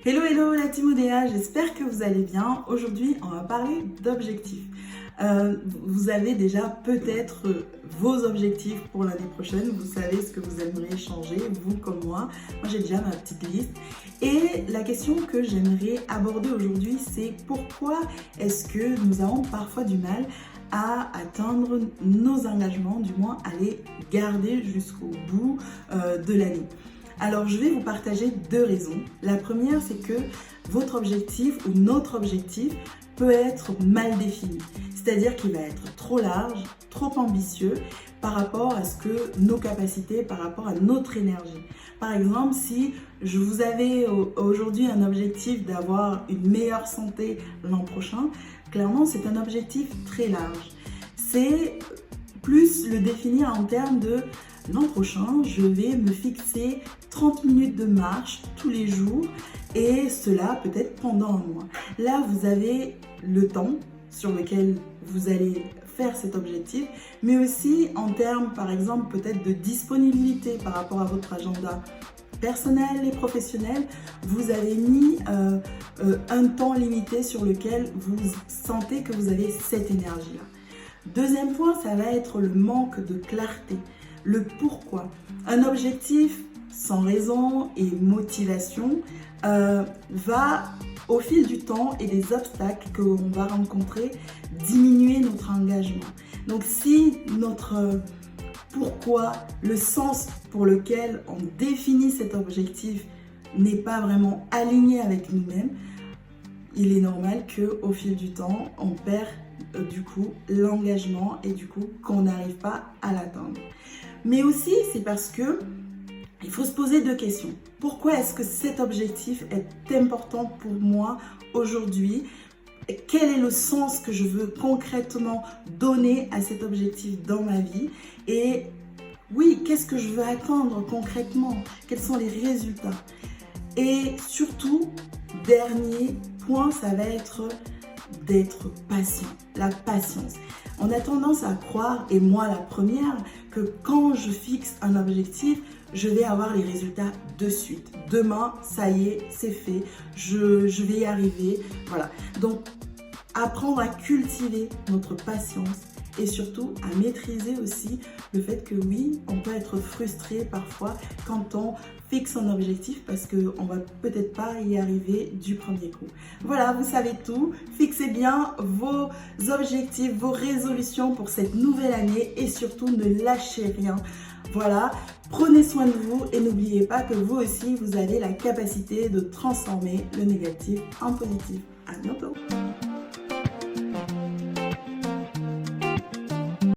Hello hello la team ODA, j'espère que vous allez bien. Aujourd'hui on va parler d'objectifs. Vous avez déjà peut-être vos objectifs pour l'année prochaine, vous savez ce que vous aimeriez changer, vous comme moi. Moi j'ai déjà ma petite liste. Et la question que j'aimerais aborder aujourd'hui, c'est pourquoi est-ce que nous avons parfois du mal à atteindre nos engagements, du moins à les garder jusqu'au bout de l'année. Alors, je vais vous partager deux raisons. La première, c'est que votre objectif ou notre objectif peut être mal défini. C'est-à-dire qu'il va être trop large, trop ambitieux par rapport à ce que nos capacités, par rapport à notre énergie. Par exemple, si je vous avais aujourd'hui un objectif d'avoir une meilleure santé l'an prochain, clairement, c'est un objectif très large. C'est plus le définir en termes de l'an prochain, je vais me fixer 30 minutes de marche tous les jours et cela peut-être pendant un mois. Là, vous avez le temps sur lequel vous allez faire cet objectif, mais aussi en termes, par exemple, peut-être de disponibilité par rapport à votre agenda personnel et professionnel, vous avez mis un temps limité sur lequel vous sentez que vous avez cette énergie-là. Deuxième point, ça va être le manque de clarté. Le pourquoi. Un objectif sans raison et motivation va, au fil du temps et des obstacles qu'on va rencontrer, diminuer notre engagement. Donc si notre pourquoi, le sens pour lequel on définit cet objectif n'est pas vraiment aligné avec nous-mêmes, il est normal qu'au fil du temps, on perd du coup l'engagement et du coup qu'on n'arrive pas à l'atteindre. Mais aussi, c'est parce que il faut se poser deux questions. Pourquoi est-ce que cet objectif est important pour moi aujourd'hui? Quel est le sens que je veux concrètement donner à cet objectif dans ma vie? Et oui, qu'est-ce que je veux atteindre concrètement? Quels sont les résultats? Et surtout, dernier point, ça va être d'être patient, la patience. On a tendance à croire, et moi la première, que quand je fixe un objectif, je vais avoir les résultats de suite. Demain, ça y est, c'est fait, je vais y arriver. Voilà. Donc, apprendre à cultiver notre patience et surtout à maîtriser aussi le fait que oui, on peut être frustré parfois quand on fixe un objectif parce qu'on va peut-être pas y arriver du premier coup. Voilà, vous savez tout. Fixez bien vos objectifs, vos résolutions pour cette nouvelle année et surtout ne lâchez rien. Voilà, prenez soin de vous et n'oubliez pas que vous aussi, vous avez la capacité de transformer le négatif en positif. À bientôt!